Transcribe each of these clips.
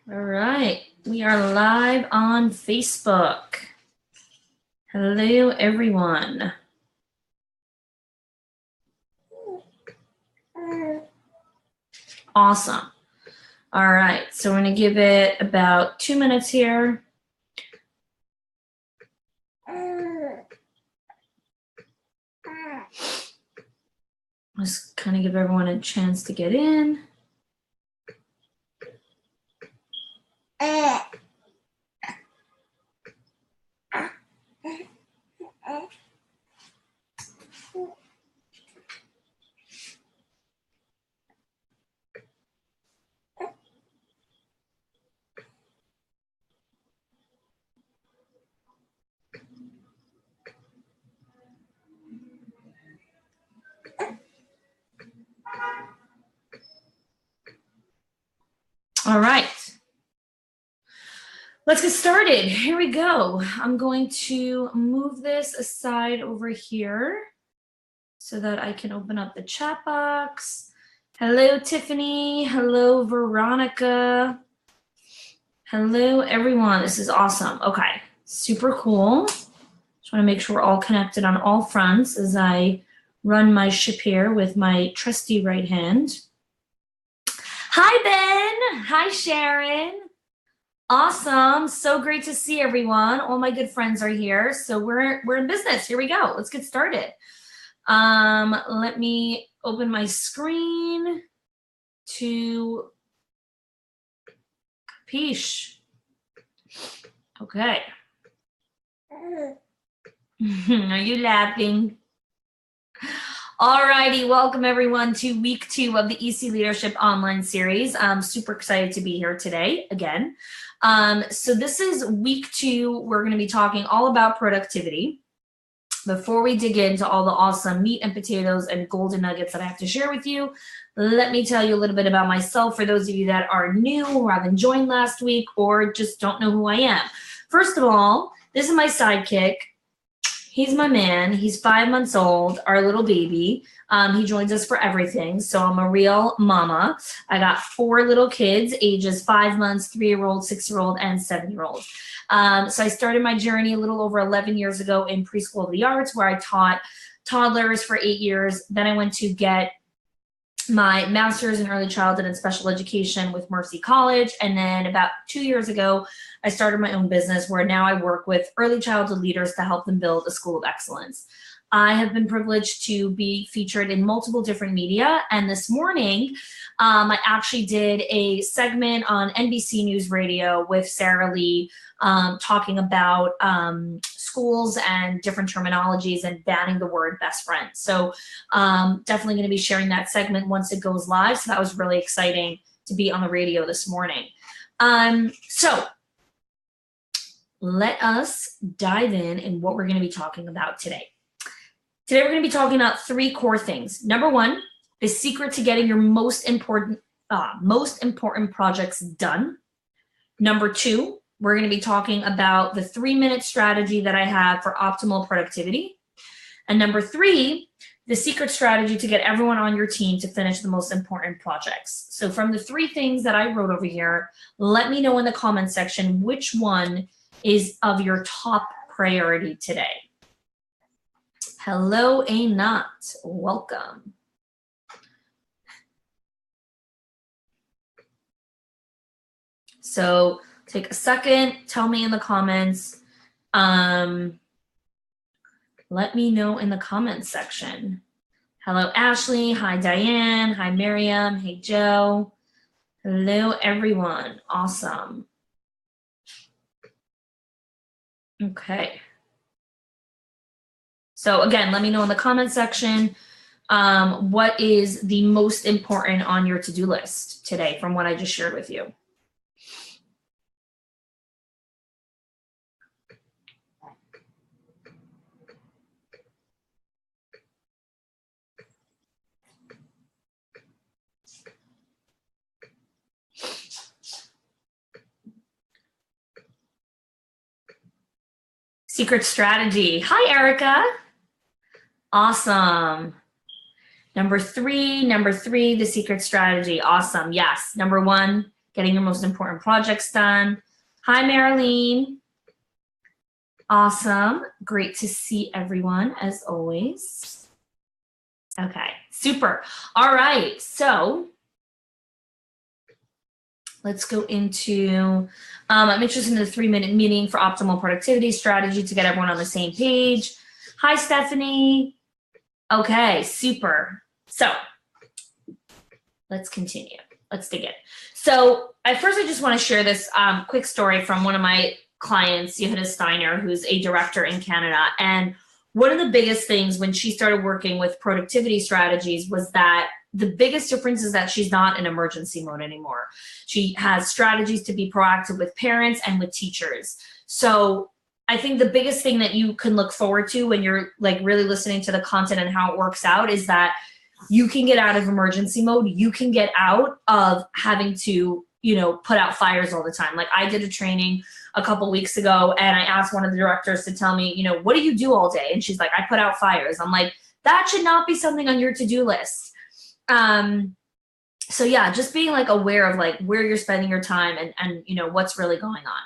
All right, we are live on Facebook. Hello, everyone. Awesome. All right, so we're going to give it about 2 minutes here. Let's kind of give everyone a chance to get in. All right, let's get started. Here we go. I'm going to move this aside over here so that I can open up the chat box. Hello, Tiffany. Hello, Veronica. Hello, everyone. This is awesome. Okay, super cool. Just want to make sure we're all connected on all fronts as I run my ship here with my trusty right hand. Hi, Ben. Hi, Sharon. Awesome. So great to see everyone. All my good friends are here. So we're in business. Here we go. Let's get started. Let me open my screen to Capiche. Okay. Are you laughing? All righty, welcome everyone to week 2 of the EC Leadership Online Series. I'm super excited to be here today again. So this is week 2. We're going to be talking all about productivity. Before we dig into all the awesome meat and potatoes and golden nuggets that I have to share with you, let me tell you a little bit about myself for those of you that are new or haven't joined last week or just don't know who I am. First of all, this is my sidekick. He's my man. He's 5 months old, our little baby. He joins us for everything. So I'm a real mama. I got 4 little kids, ages 5 months, 3-year-old, 6-year-old, and 7-year-old. So I started my journey a little over 11 years ago in Preschool of the Arts, where I taught toddlers for 8 years. Then I went to get my master's in early childhood and special education with Mercy College. And then about 2 years ago, I started my own business where now I work with early childhood leaders to help them build a school of excellence. I have been privileged to be featured in multiple different media. And this morning, I actually did a segment on NBC News Radio with Sarah Lee talking about schools and different terminologies and banning the word best friend. So definitely going to be sharing that segment once it goes live. So that was really exciting to be on the radio this morning. So let us dive in what we're going to be talking about today. Today we're going to be talking about 3 core things. Number 1, the secret to getting your most important projects done. Number 2, we're going to be talking about the 3-minute strategy that I have for optimal productivity. And number 3, the secret strategy to get everyone on your team to finish the most important projects. So from the 3 things that I wrote over here, let me know in the comment section which one is of your top priority today. Hello, Anat. Welcome. So take a second, tell me in the comments. Let me know in the comments section. Hello, Ashley. Hi, Diane. Hi, Miriam. Hey, Joe. Hello, everyone. Awesome. Okay. So again, let me know in the comment section what is the most important on your to-do list today from what I just shared with you. Secret strategy. Hi, Erica. Awesome. Number three, the secret strategy. Awesome. Yes. Number 1, getting your most important projects done. Hi, Marilyn. Awesome. Great to see everyone as always. Okay, super. All right, so let's go into, I'm interested in the 3-minute meeting for optimal productivity strategy to get everyone on the same page. Hi, Stephanie. Okay, super. So let's continue. Let's dig in. So I just want to share this quick story from one of my clients, HUDDLE Steiner, who's a director in Canada. And one of the biggest things when she started working with productivity strategies was that the biggest difference is that she's not in emergency mode anymore. She has strategies to be proactive with parents and with teachers. So I think the biggest thing that you can look forward to when you're like really listening to the content and how it works out is that you can get out of emergency mode. You can get out of having to, put out fires all the time. Like I did a training a couple weeks ago and I asked one of the directors to tell me, what do you do all day? And she's like, I put out fires. I'm like, that should not be something on your to-do list. So yeah, just being like aware of like where you're spending your time and what's really going on.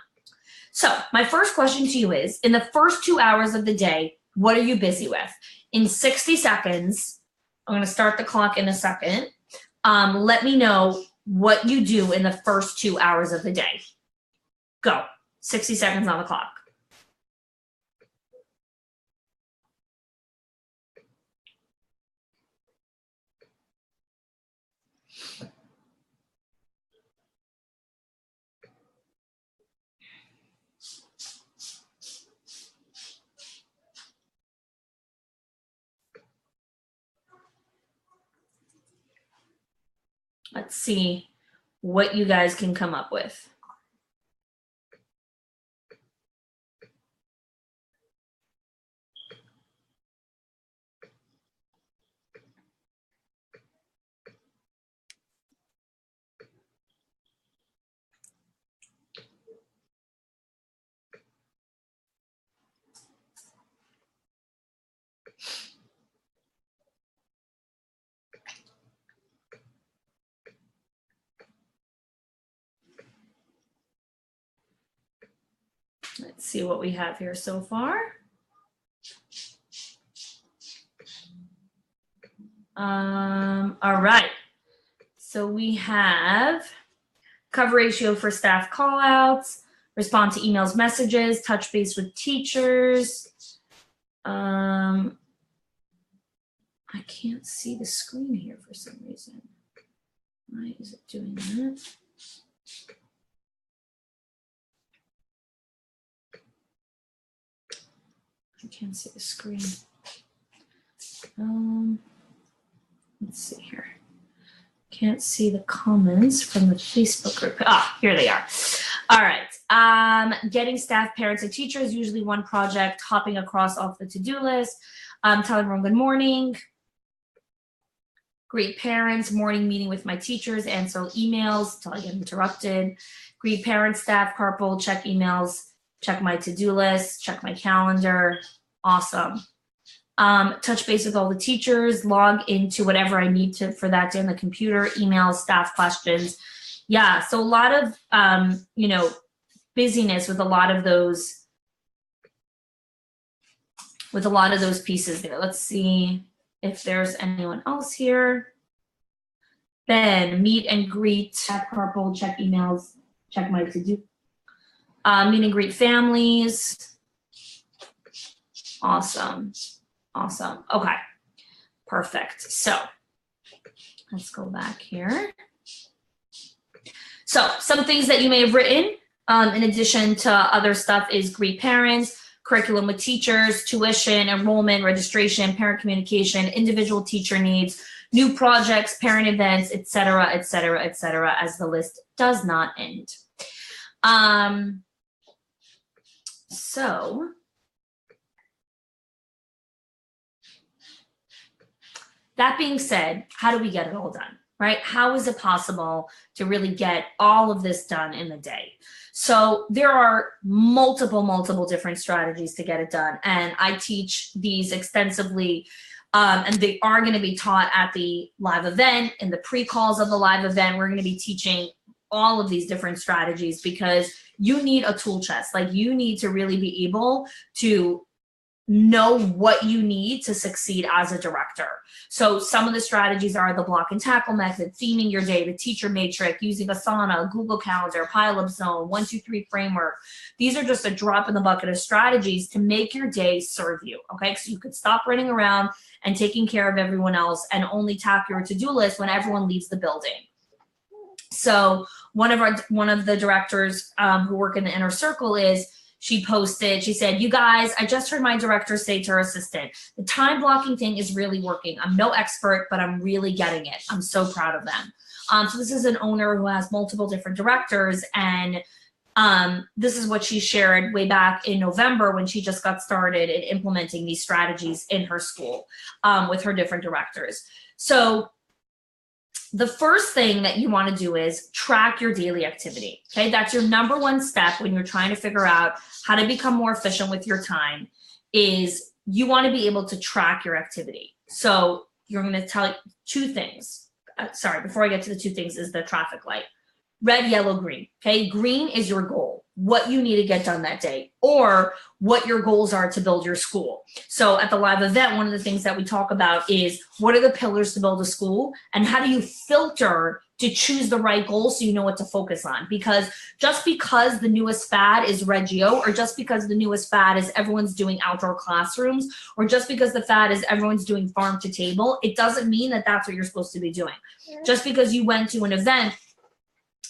So my first question to you is, in the first 2 hours of the day, what are you busy with? In 60 seconds, I'm going to start the clock in a second. Let me know what you do in the first 2 hours of the day. Go. 60 seconds on the clock. Let's see what you guys can come up with. Let's see what we have here so far. All right. So we have cover ratio for staff callouts, respond to emails, messages, touch base with teachers. I can't see the screen here for some reason. Why is it doing that? I can't see the screen. Let's see here. Can't see the comments from the Facebook group. Ah, here they are. All right. Getting staff, parents, and teachers, usually one project, hopping across off the to-do list. Tell everyone good morning. Greet parents, morning meeting with my teachers, answer emails until I get interrupted. Greet parents, staff, carpool, check emails, check my to-do list, check my calendar. Awesome. Touch base with all the teachers, log into whatever I need to for that day on the computer, emails, staff questions. Yeah, so a lot of, busyness with a lot of those pieces there. Let's see if there's anyone else here. Ben, meet and greet, check carpool, check emails, check my to-do. Meet and greet families. Awesome. Awesome. Okay. Perfect. So let's go back here. So some things that you may have written in addition to other stuff is greet parents, curriculum with teachers, tuition, enrollment, registration, parent communication, individual teacher needs, new projects, parent events, et cetera, as the list does not end. So that being said, how do we get it all done, right? How is it possible to really get all of this done in the day? So there are multiple different strategies to get it done. And I teach these extensively, and they are going to be taught at the live event. In the pre-calls of the live event, we're going to be teaching all of these different strategies because you need a tool chest. Like you need to really be able to know what you need to succeed as a director. So some of the strategies are the block and tackle method, theming your day, the teacher matrix, using Asana, Google Calendar, pile-up zone, 1, 2, 3 framework. These are just a drop in the bucket of strategies to make your day serve you, okay? So you could stop running around and taking care of everyone else and only tap your to-do list when everyone leaves the building. So one of the directors who work in the inner circle she posted, she said, you guys, I just heard my director say to her assistant, the time blocking thing is really working. I'm no expert, but I'm really getting it. I'm so proud of them. So this is an owner who has multiple different directors, and this is what she shared way back in November when she just got started in implementing these strategies in her school with her different directors. So the first thing that you want to do is track your daily activity. Okay, that's your number one step when you're trying to figure out how to become more efficient with your time. Is you want to be able to track your activity. So you're going to tell you two things. Sorry, before I get to the two things is the traffic light. Red, yellow, green. Okay, green is your goal, what you need to get done that day, or what your goals are to build your school. So at the live event, one of the things that we talk about is what are the pillars to build a school, and how do you filter to choose the right goal so you know what to focus on? Because just because the newest fad is Reggio, or just because the newest fad is everyone's doing outdoor classrooms, or just because the fad is everyone's doing farm to table, it doesn't mean that that's what you're supposed to be doing. Just because you went to an event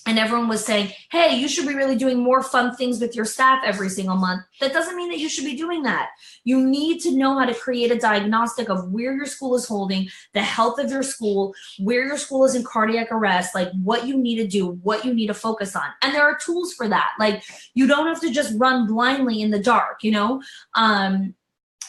and everyone was saying, hey, you should be really doing more fun things with your staff every single month, that doesn't mean that you should be doing that. You need to know how to create a diagnostic of where your school is holding, the health of your school, where your school is in cardiac arrest, like what you need to do, what you need to focus on. And there are tools for that. Like you don't have to just run blindly in the dark, you know? And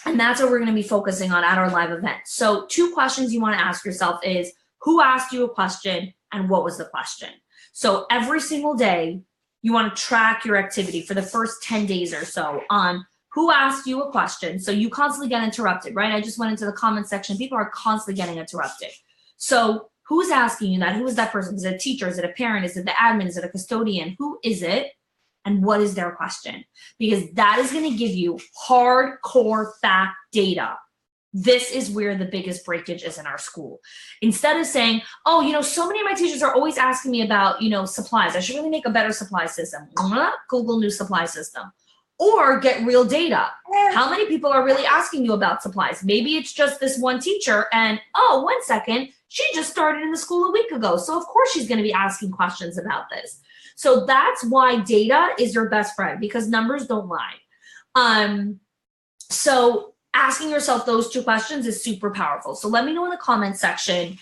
that's what we're going to be focusing on at our live event. So 2 questions you want to ask yourself is, who asked you a question and what was the question? So every single day, you want to track your activity for the first 10 days or so on who asked you a question. So you constantly get interrupted, right? I just went into the comment section. People are constantly getting interrupted. So who's asking you that? Who is that person? Is it a teacher? Is it a parent? Is it the admin? Is it a custodian? Who is it? And what is their question? Because that is going to give you hardcore fact data. This is where the biggest breakage is in our school. Instead of saying, oh, you know, so many of my teachers are always asking me about, you know, supplies. I should really make a better supply system. Google new supply system. Or get real data. How many people are really asking you about supplies? Maybe it's just this one teacher and, oh, 1 second, she just started in the school a week ago. So of course she's going to be asking questions about this. So that's why data is your best friend, because numbers don't lie. So asking yourself those 2 questions is super powerful. So let me know in the comment section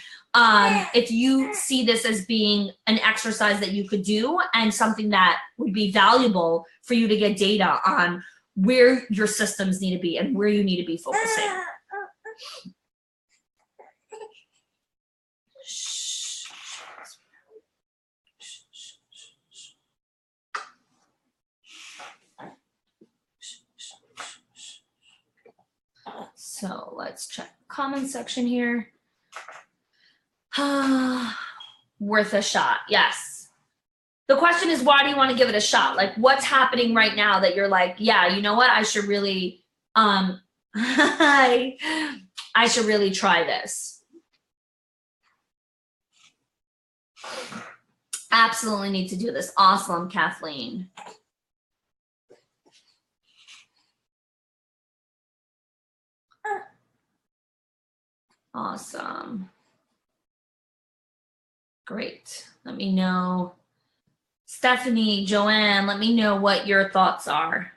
if you see this as being an exercise that you could do and something that would be valuable for you to get data on where your systems need to be and where you need to be focusing. So let's check the comment section here. Worth a shot. Yes. The question is, why do you want to give it a shot? Like, what's happening right now that you're like, yeah, you know what? I should really, I should really try this. Absolutely need to do this. Awesome, Kathleen. Awesome. Great. Let me know. Stephanie, Joanne, let me know what your thoughts are.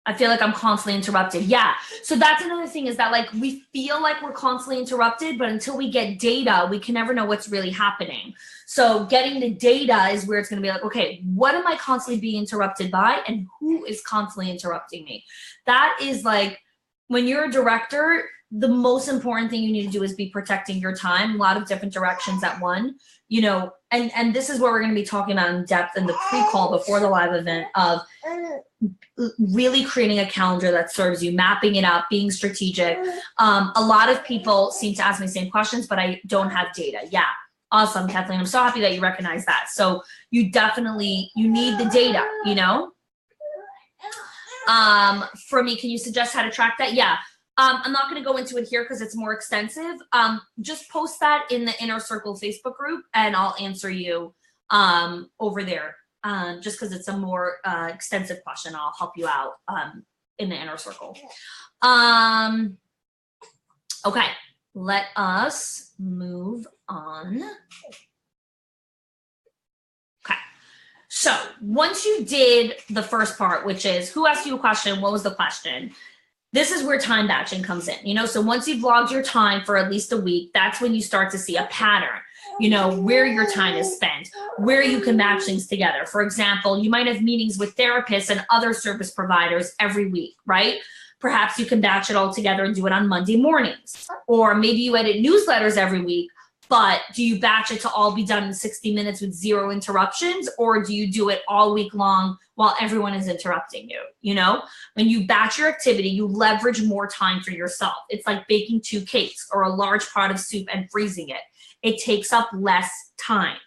I feel like I'm constantly interrupted. Yeah. So that's another thing, is that like we feel like we're constantly interrupted, but until we get data, we can never know what's really happening. So getting the data is where it's going to be like, okay, what am I constantly being interrupted by, and who is constantly interrupting me? That is like, when you're a director, the most important thing you need to do is be protecting your time, a lot of different directions at one, you know, and this is what we're going to be talking about in depth in the pre-call before the live event of really creating a calendar that serves you, mapping it out, being strategic. A lot of people seem to ask me the same questions, but I don't have data. Yeah. Awesome, Kathleen. I'm so happy that you recognize that. So you need the data, you know? For me, can you suggest how to track that? Yeah. I'm not going to go into it here because it's more extensive. Just post that in the Inner Circle Facebook group and I'll answer you over there. Just because it's a more extensive question, I'll help you out in the Inner Circle. Okay, let us move on. Okay, so once you did the first part, which is who asked you a question, what was the question? This is where time batching comes in, you know, so once you've logged your time for at least a week, that's when you start to see a pattern, you know, where your time is spent, where you can match things together. For example, you might have meetings with therapists and other service providers every week, right? Perhaps you can batch it all together and do it on Monday mornings. Or maybe you edit newsletters every week, but do you batch it to all be done in 60 minutes with 0 interruptions? Or do you do it all week long while everyone is interrupting you? You know, when you batch your activity, you leverage more time for yourself. It's like baking 2 cakes or a large pot of soup and freezing it. It takes up less time.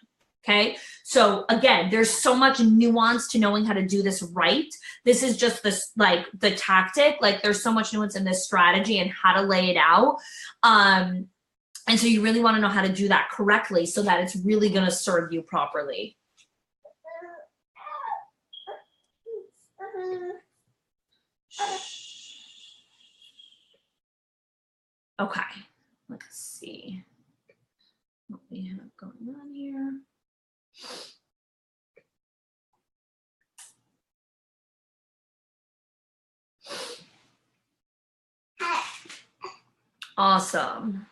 Okay. So again, there's so much nuance to knowing how to do this right. This is just this, like the tactic, like there's so much nuance in this strategy and how to lay it out. And so you really want to know how to do that correctly so that it's really going to serve you properly. Okay, let's see what we have going on here. Awesome.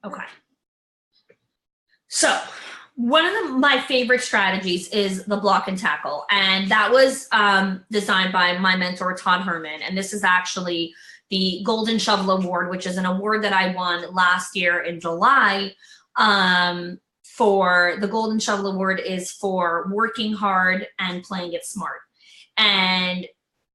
Okay. So one of my favorite strategies is the block and tackle. And that was designed by my mentor, Todd Herman. And this is actually the Golden Shovel Award, which is an award that I won last year in July. For the Golden Shovel Award is for working hard and playing it smart. And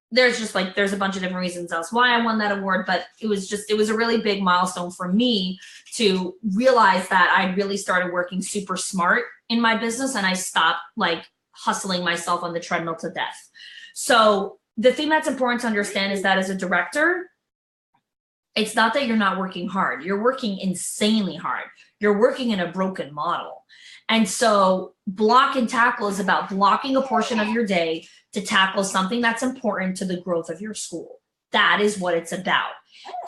there's a bunch of different reasons as why I won that award, but it was a really big milestone for me to realize that I really started working super smart in my business and I stopped like hustling myself on the treadmill to death. So the thing that's important to understand is that as a director, it's not that you're not working hard. You're working insanely hard. You're working in a broken model. And so block and tackle is about blocking a portion of your day to tackle something that's important to the growth of your school. That is what it's about.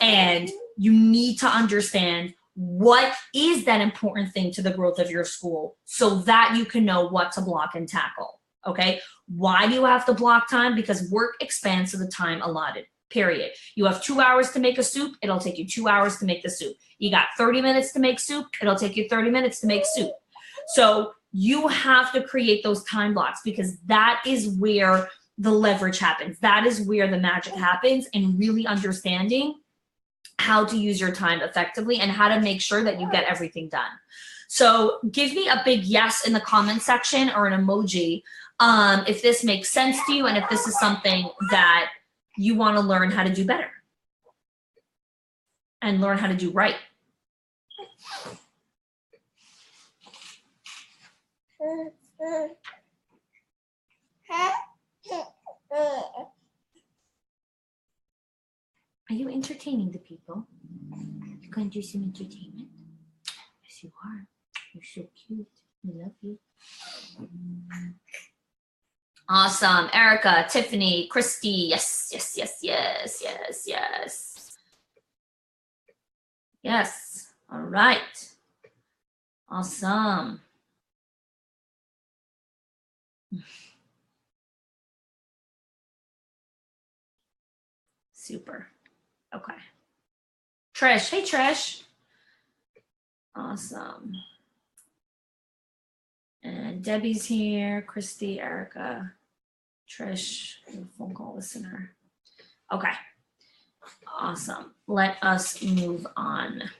And you need to understand what is that important thing to the growth of your school so that you can know what to block and tackle. Okay. Why do you have to block time? Because work expands to the time allotted, period. You have 2 hours to make a soup. It'll take you 2 hours to make the soup. You got 30 minutes to make soup. It'll take you 30 minutes to make soup. So you have to create those time blocks because that is where the leverage happens. That is where the magic happens, and really understanding how to use your time effectively and how to make sure that you get everything done. So give me a big yes in the comment section or an emoji if this makes sense to you and if this is something that you want to learn how to do better and learn how to do right. Are you entertaining the people? You going to do some entertainment? Yes, you are. You're so cute. We love you. Awesome. Erica, Tiffany, Christy. Yes, yes, yes, yes, yes, yes. Yes. All right. Awesome. Super. Okay. Trish. Hey, Trish. Awesome. And Debbie's here. Christy, Erica, Trish, phone call listener. Okay. Awesome. Let us move on.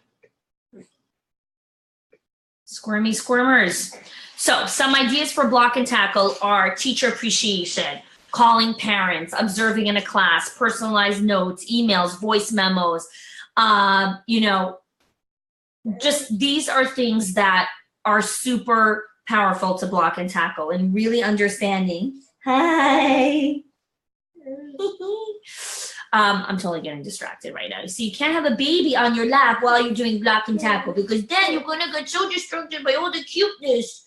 Squirmy squirmers. So some ideas for block and tackle are teacher appreciation, calling parents, observing in a class, personalized notes, emails, voice memos. You know, just these are things that are super powerful to block and tackle, and really understanding. Hi. I'm totally getting distracted right now. So you can't have a baby on your lap while you're doing block and tackle, because then you're gonna get so distracted by all the cuteness.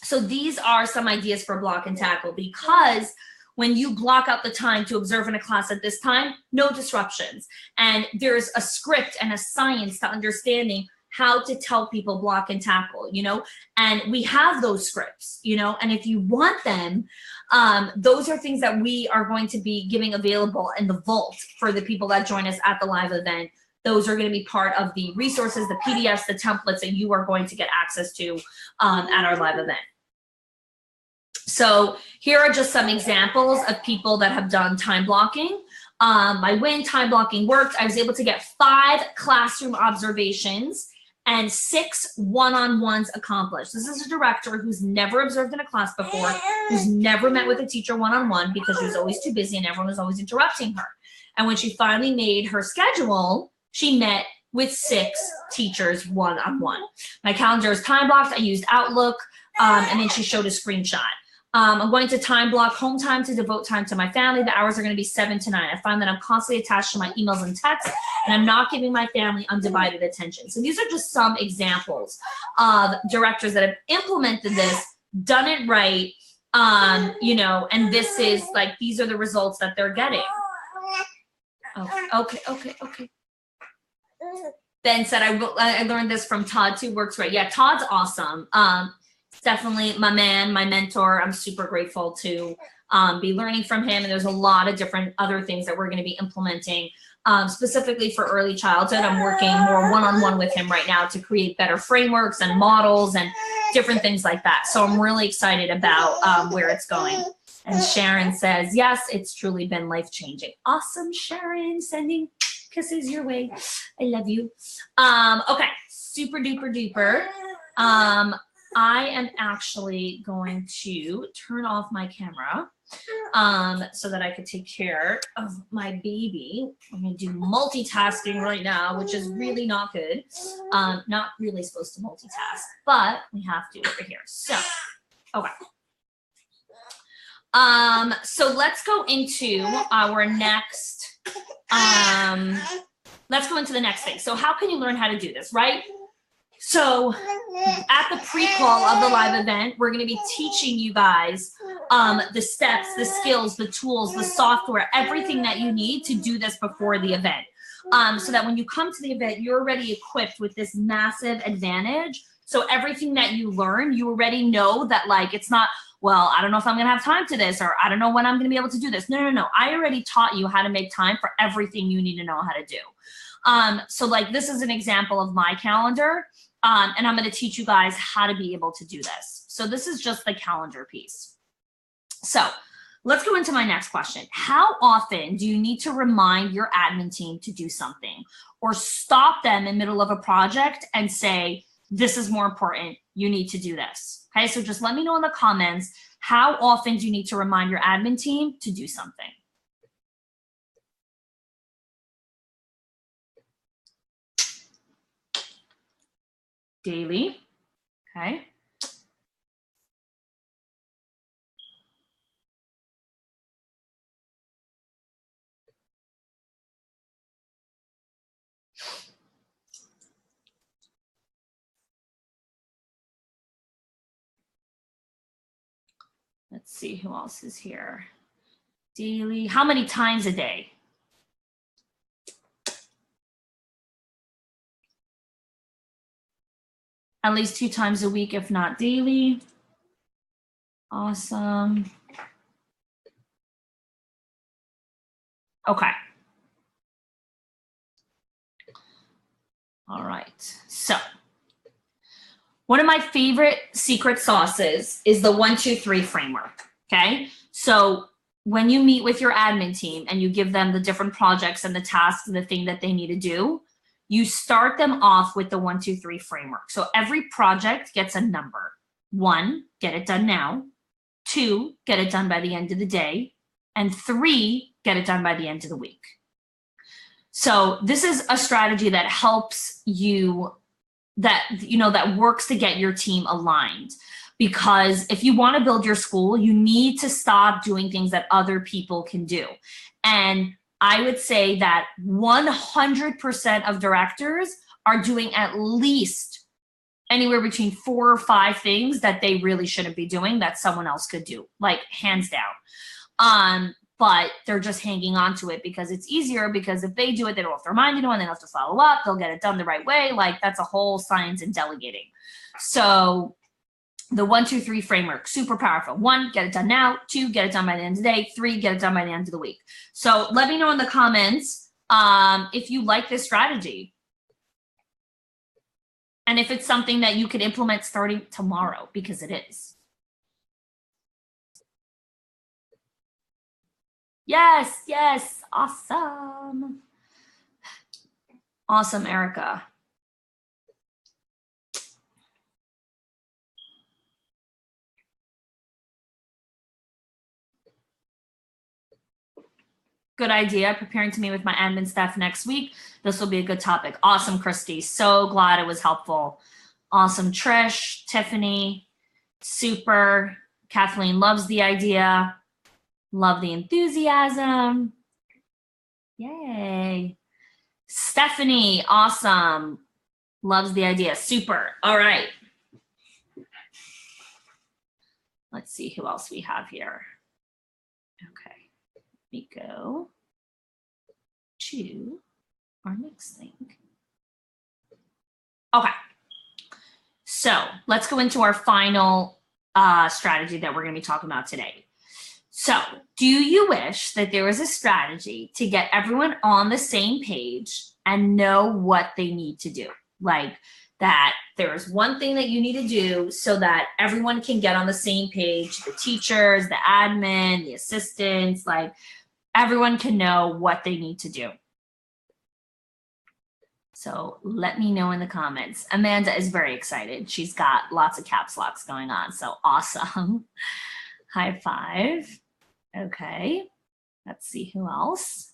So these are some ideas for block and tackle, because when you block out the time to observe in a class at this time, no disruptions. And there's a script and a science to understanding how to tell people block and tackle, you know, and we have those scripts, you know, and if you want them, those are things that we are going to be giving available in the vault for the people that join us at the live event. Those are going to be part of the resources, the PDFs, the templates that you are going to get access to at our live event. So here are just some examples of people that have done time blocking. When time blocking worked, I was able to get 5 classroom observations and 6 one-on-ones accomplished. This is a director who's never observed in a class before, who's never met with a teacher one-on-one because she was always too busy and everyone was always interrupting her. And when she finally made her schedule, she met with 6 teachers one-on-one. My calendar is time blocked. I used Outlook, and then she showed a screenshot. I'm going to time block home time to devote time to my family. The hours are going to be 7 to 9. I find that I'm constantly attached to my emails and texts, and I'm not giving my family undivided attention. So these are just some examples of directors that have implemented this, done it right, you know, and this is like, these are the results that they're getting. Okay. Ben said, I learned this from Todd too, works right. Yeah, Todd's awesome. Definitely my man, my mentor. I'm super grateful to be learning from him. And there's a lot of different other things that we're going to be implementing specifically for early childhood. I'm working more one-on-one with him right now to create better frameworks and models and different things like that. So I'm really excited about where it's going. And Sharon says, yes, it's truly been life-changing. Awesome, Sharon, sending kisses your way. I love you. Okay, super duper duper. I am actually going to turn off my camera so that I could take care of my baby. I'm going to do multitasking right now, which is really not good. Not really supposed to multitask, but we have to over here. So, okay. So let's go into our next, let's go into the next thing. So how can you learn how to do this, right? So at the pre-call of the live event, we're going to be teaching you guys the steps, the skills, the tools, the software, everything that you need to do this before the event. So that when you come to the event, you're already equipped with this massive advantage. So everything that you learn, you already know that, like, it's not, well, I don't know if I'm going to have time to this, or I don't know when I'm going to be able to do this. No. I already taught you how to make time for everything you need to know how to do. So like, this is an example of my calendar. And I'm going to teach you guys how to be able to do this. So this is just the calendar piece. So let's go into my next question. How often do you need to remind your admin team to do something, or stop them in the middle of a project and say, this is more important, you need to do this? Okay, so just let me know in the comments, how often do you need to remind your admin team to do something? Daily, okay. Let's see who else is here. Daily, how many times a day? At least 2 times a week, if not daily. Awesome. Okay. All right. So One of my favorite secret sauces is the 1-2-3 framework, okay? So when you meet with your admin team and you give them the different projects and the tasks and the thing that they need to do, you start them off with the 1-2-3 framework. So every project gets a number. 1, get it done now. 2, get it done by the end of the day. And 3, get it done by the end of the week. So this is a strategy that helps you, that works to get your team aligned. Because if you want to build your school, you need to stop doing things that other people can do. And I would say that 100% of directors are doing at least anywhere between 4 or 5 things that they really shouldn't be doing that someone else could do, like hands down. But they're just hanging on to it because it's easier, because if they do it, they don't have to remind anyone, they don't have to follow up, they'll get it done the right way. Like, that's a whole science in delegating. So the 1-2-3 framework, super powerful. 1, get it done now. 2, get it done by the end of the day. 3, get it done by the end of the week. So let me know in the comments if you like this strategy. And if it's something that you could implement starting tomorrow, because it is. Yes, yes, awesome. Awesome, Erica. Good idea. Preparing to meet with my admin staff next week. This will be a good topic. Awesome, Christy. So glad it was helpful. Awesome, Trish, Tiffany, super. Kathleen loves the idea. Love the enthusiasm. Yay. Stephanie, awesome. Loves the idea. Super. All right. Let's see who else we have here. Okay. We go to our next thing. Okay. So let's go into our final strategy that we're going to be talking about today. So, do you wish that there was a strategy to get everyone on the same page and know what they need to do? Like that there's one thing that you need to do so that everyone can get on the same page, the teachers, the admin, the assistants, like everyone can know what they need to do. So let me know in the comments. Amanda is very excited. She's got lots of caps locks going on, so awesome. High five. Okay, let's see who else.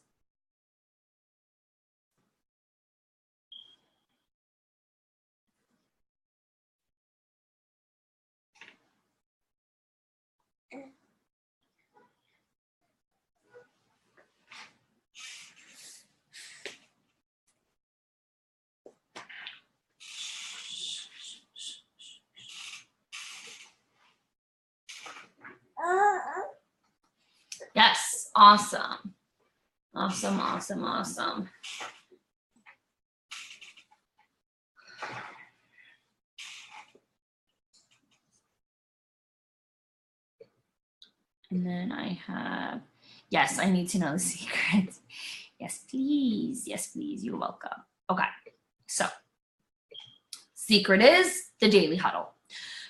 Yes, awesome. Awesome, awesome, awesome. And then I have, yes, I need to know the secret. Yes, please. Yes, please. You're welcome. Okay, so secret is the daily huddle.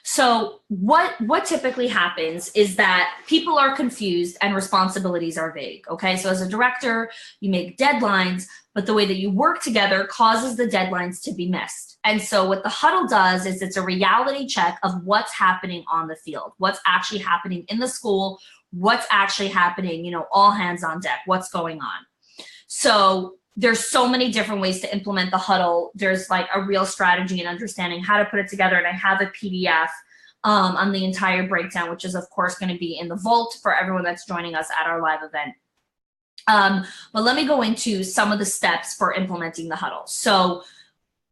So what typically happens is that people are confused and responsibilities are vague, okay? So as a director, you make deadlines, but the way that you work together causes the deadlines to be missed. And so what the huddle does is it's a reality check of what's happening on the field, what's actually happening in the school, what's actually happening, all hands on deck, what's going on. So there's so many different ways to implement the huddle. There's like a real strategy and understanding how to put it together. And I have a PDF on the entire breakdown, which is of course going to be in the vault for everyone that's joining us at our live event. But let me go into some of the steps for implementing the huddle. So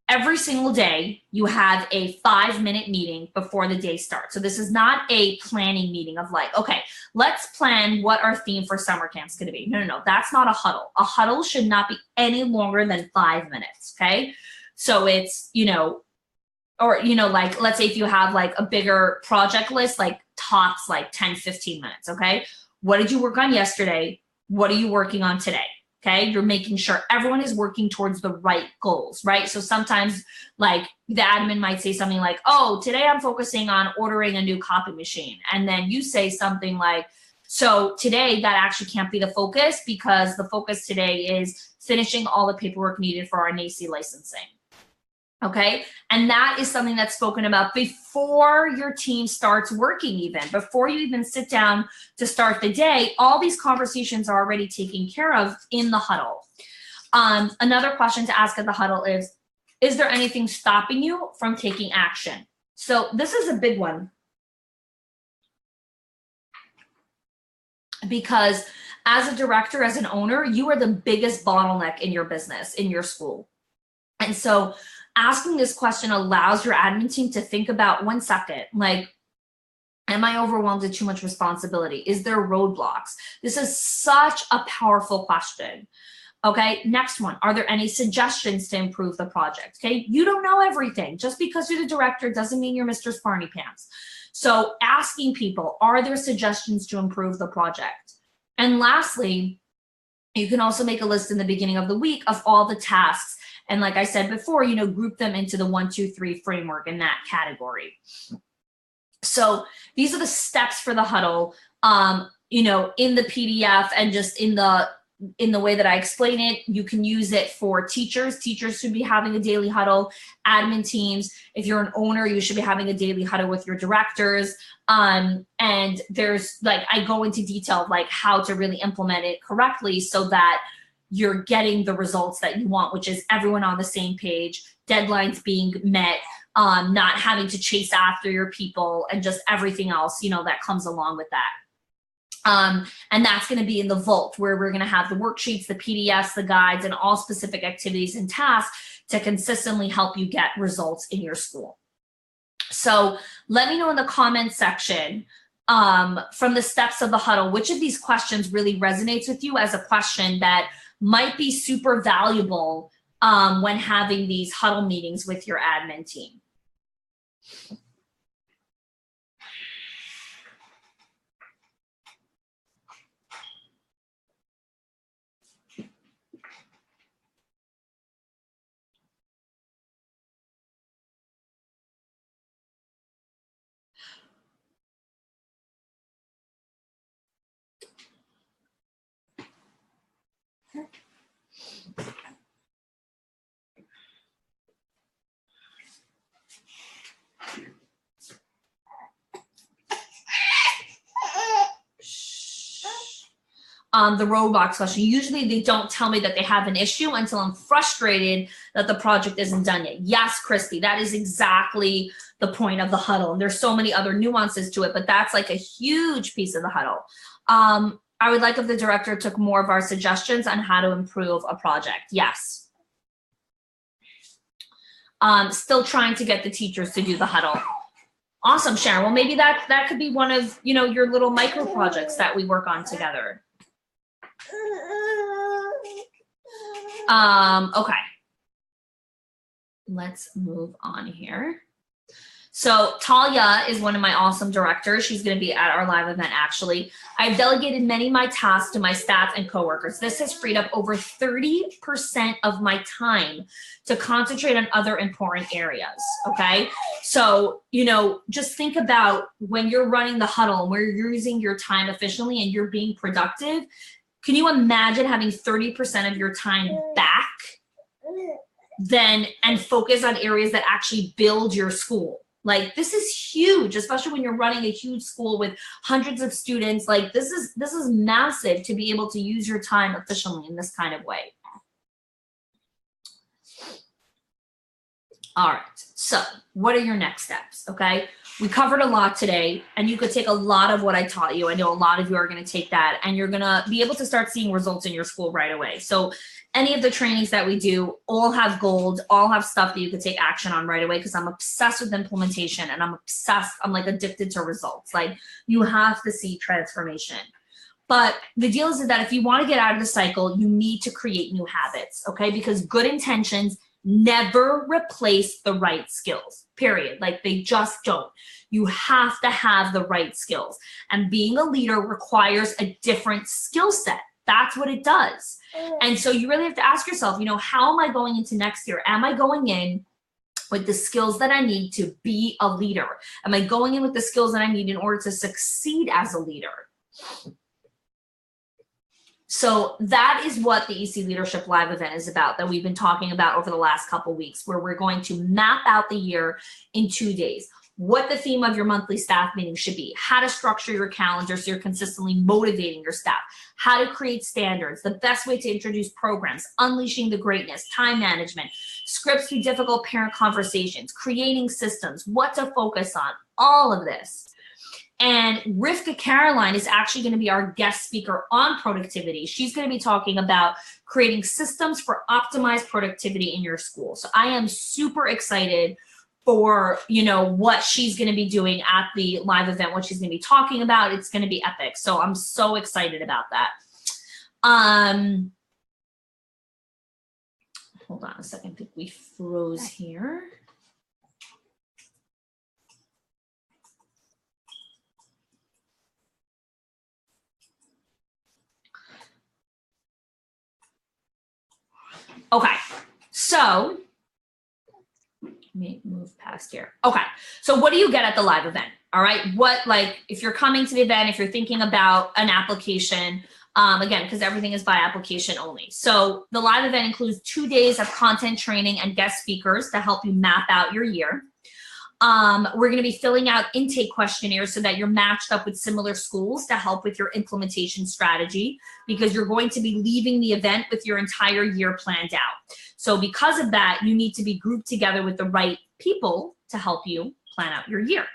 every single day you have a 5-minute meeting before the day starts. So this is not a planning meeting of like, okay, let's plan what our theme for summer camp is going to be. No, that's not a huddle. A huddle should not be any longer than 5 minutes. Okay. So it's, like, let's say if you have like a bigger project list, like tops like 10, 15 minutes. Okay. What did you work on yesterday? What are you working on today? Okay, you're making sure everyone is working towards the right goals, right? So sometimes like the admin might say something like, oh, today I'm focusing on ordering a new copy machine. And then you say something like, so today that actually can't be the focus because the focus today is finishing all the paperwork needed for our NACI licensing. Okay, and that is something that's spoken about before your team starts working, even before you even sit down to start the day. All these conversations are already taken care of in the huddle. Another question to ask at the huddle is there anything stopping you from taking action? So this is a big one, because as a director, as an owner, you are the biggest bottleneck in your business, in your school. And so asking this question allows your admin team to think about 1 second, like, am I overwhelmed with too much responsibility? Is there roadblocks? This is such a powerful question. Okay, next one. Are there any suggestions to improve the project? Okay, you don't know everything. Just because you're the director doesn't mean you're Mr. Smarty Pants. So asking people, are there suggestions to improve the project? And lastly, you can also make a list in the beginning of the week of all the tasks. And like I said before, you know, group them into the 1, 2, 3 framework in that category. So these are the steps for the huddle, you know, in the PDF and just in the way that I explain it. You can use it for teachers. Teachers should be having a daily huddle, admin teams. If you're an owner, you should be having a daily huddle with your directors. And there's like, I go into detail like how to really implement it correctly so that you're getting the results that you want, which is everyone on the same page, deadlines being met, not having to chase after your people, and just everything else, you know, that comes along with that. And that's going to be in the vault, where we're going to have the worksheets, the PDFs, the guides, and all specific activities and tasks to consistently help you get results in your school. So let me know in the comments section, from the steps of the huddle, which of these questions really resonates with you as a question that might be super valuable when having these huddle meetings with your admin team. The roadblocks question. Usually they don't tell me that they have an issue until I'm frustrated that the project isn't done yet. Yes, Christy, that is exactly the point of the huddle. And there's so many other nuances to it, but that's like a huge piece of the huddle. I would like if the director took more of our suggestions on how to improve a project. Yes. Still trying to get the teachers to do the huddle. Awesome, Sharon. Well, maybe that could be one of, you know, your little micro projects that we work on together. Okay. Let's move on here. So Talia is one of my awesome directors. She's going to be at our live event, actually. I've delegated many of my tasks to my staff and coworkers. This has freed up over 30% of my time to concentrate on other important areas, okay? So, you know, just think about when you're running the huddle, where you're using your time efficiently and you're being productive. Can you imagine having 30% of your time back then and focus on areas that actually build your school? Like, this is huge, especially when you're running a huge school with hundreds of students. Like, this is massive to be able to use your time efficiently in this kind of way. All right, so what are your next steps, okay? We covered a lot today, and you could take a lot of what I taught you. I know a lot of you are going to take that, and you're going to be able to start seeing results in your school right away. So any of the trainings that we do all have gold, all have stuff that you could take action on right away, because I'm obsessed with implementation, and I'm like addicted to results. Like, you have to see transformation. But the deal is that if you want to get out of the cycle, you need to create new habits, okay? Because good intentions never replace the right skills, period. Like, they just don't. You have to have the right skills. And being a leader requires a different skill set, That's what it does. And so you really have to ask yourself, you know, how am I going into next year? Am I going in with the skills that I need to be a leader? Am I going in with the skills that I need in order to succeed as a leader? So that is what the EC Leadership Live event is about, that we've been talking about over the last couple weeks, where we're going to map out the year in 2 days. What the theme of your monthly staff meeting should be, how to structure your calendar so you're consistently motivating your staff, how to create standards, the best way to introduce programs, unleashing the greatness, time management, scripts through difficult parent conversations, creating systems, what to focus on, all of this. And Rivka Caroline is actually going to be our guest speaker on productivity. She's going to be talking about creating systems for optimized productivity in your school. So I am super excited for, you know, what she's going to be doing at the live event, what she's going to be talking about. It's going to be epic. So I'm so excited about that. Hold on a second. I think we froze here. Okay, so let me move past here. Okay, so what do you get at the live event? All right, what, like, if you're coming to the event, if you're thinking about an application, again, because everything is by application only. So the live event includes 2 days of content training and guest speakers to help you map out your year. We're going to be filling out intake questionnaires so that you're matched up with similar schools to help with your implementation strategy, because you're going to be leaving the event with your entire year planned out. So because of that, you need to be grouped together with the right people to help you plan out your year.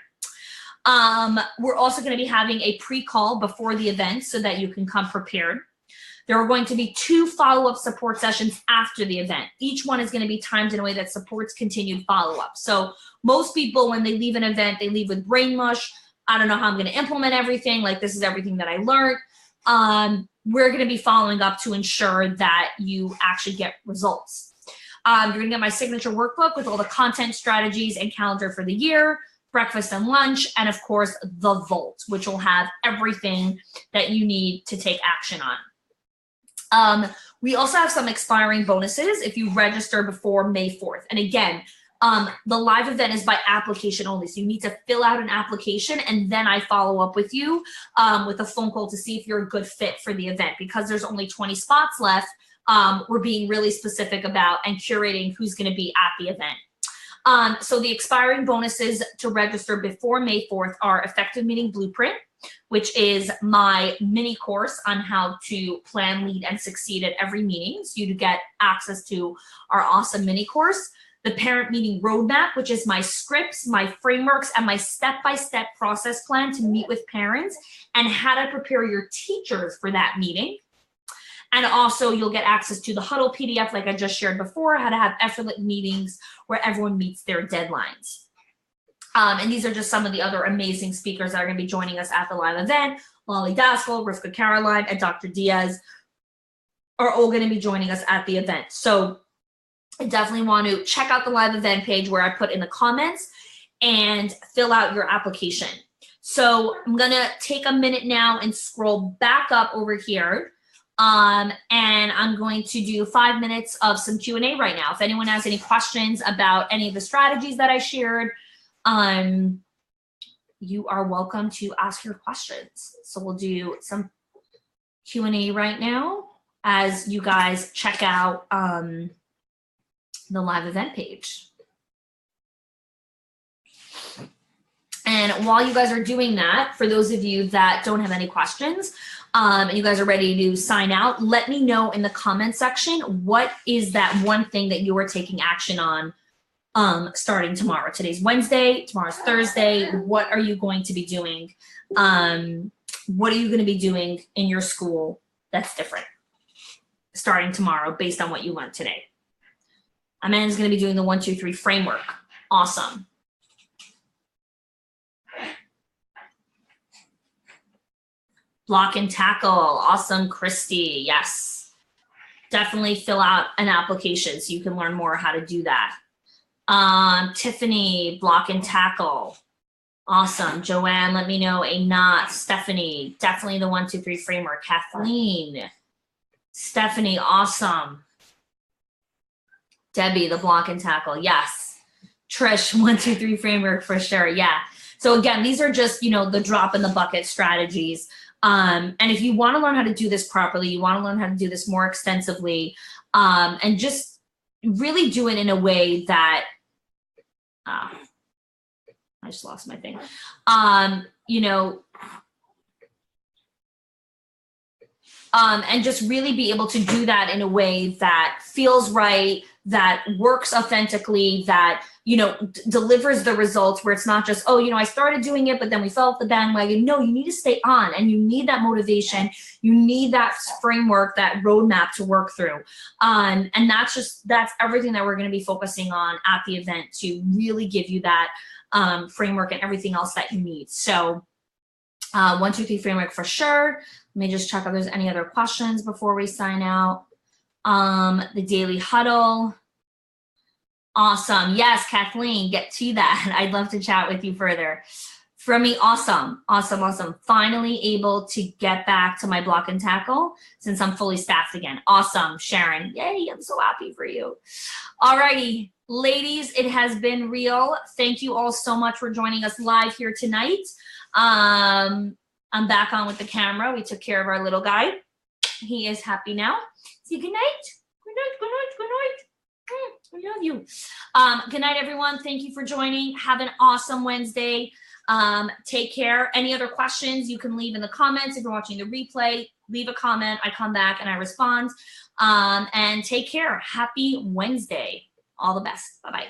We're also going to be having a pre-call before the event so that you can come prepared. There are going to be 2 follow-up support sessions after the event. Each one is going to be timed in a way that supports continued follow-up. So most people, when they leave an event, they leave with brain mush. I don't know how I'm going to implement everything. Like, this is everything that I learned. We're going to be following up to ensure that you actually get results. You're going to get my signature workbook with all the content strategies and calendar for the year, breakfast and lunch, and of course, the Vault, which will have everything that you need to take action on. We also have some expiring bonuses if you register before May 4th. And again, the live event is by application only. So you need to fill out an application, and then I follow up with you with a phone call to see if you're a good fit for the event. Because there's only 20 spots left, we're being really specific about and curating who's going to be at the event. So the expiring bonuses to register before May 4th are Effective Meeting Blueprint, which is my mini course on how to plan, lead, and succeed at every meeting. So you get access to our awesome mini course. The Parent Meeting Roadmap, which is my scripts, my frameworks, and my step-by-step process plan to meet with parents and how to prepare your teachers for that meeting. And also you'll get access to the HUDDLE PDF, like I just shared before, how to have effortless meetings where everyone meets their deadlines. And these are just some of the other amazing speakers that are going to be joining us at the live event. Lolly Daskell, Rivka Caroline, and Dr. Diaz are all going to be joining us at the event. So I definitely want to check out the live event page where I put in the comments and fill out your application. So I'm going to take a minute now and scroll back up over here. And I'm going to do 5 minutes of some Q&A right now. If anyone has any questions about any of the strategies that I shared, you are welcome to ask your questions. So we'll do some Q&A right now as you guys check out the live event page. And while you guys are doing that, for those of you that don't have any questions, and you guys are ready to sign out, let me know in the comment section, what is that one thing that you are taking action on starting tomorrow? Today's Wednesday, tomorrow's Thursday. What are you going to be doing? What are you going to be doing in your school that's different starting tomorrow based on what you learned today? Amanda's going to be doing the 1, 2, 3 framework. Awesome. Block and tackle. Awesome, Christy. Yes. Definitely fill out an application so you can learn more how to do that. Tiffany, block and tackle. Awesome. Joanne, let me know. A not. Stephanie, definitely the 1, 2, 3 framework. Kathleen, Stephanie, awesome. Debbie, the block and tackle, yes. Trish, 1, 2, 3 framework for sure, yeah. So again, these are just, you know, the drop in the bucket strategies. And if you want to learn how to do this properly, you want to learn how to do this more extensively, and just really do it in a way that, I just lost my thing. You know, and just really be able to do that in a way that feels right, that works authentically, that, you know, delivers the results where it's not just, oh, you know, I started doing it, but then we fell off the bandwagon. No, you need to stay on, and you need that motivation. You need that framework, that roadmap to work through. And that's everything that we're going to be focusing on at the event to really give you that framework and everything else that you need. So 1, 2, 3 framework for sure. Let me just check if there's any other questions before we sign out. The daily huddle. Awesome. Yes, Kathleen, get to that. I'd love to chat with you further. From me, awesome. Awesome, awesome. Finally able to get back to my block and tackle since I'm fully staffed again. Awesome, Sharon. Yay, I'm so happy for you. All righty, ladies, it has been real. Thank you all so much for joining us live here tonight. I'm back on with the camera. We took care of our little guy. He is happy now. Say good night. Good night, good night, good night. I love you. Good night, everyone. Thank you for joining. Have an awesome Wednesday. Take care. Any other questions you can leave in the comments. If you're watching the replay, leave a comment. I come back and I respond. And take care. Happy Wednesday. All the best. Bye-bye.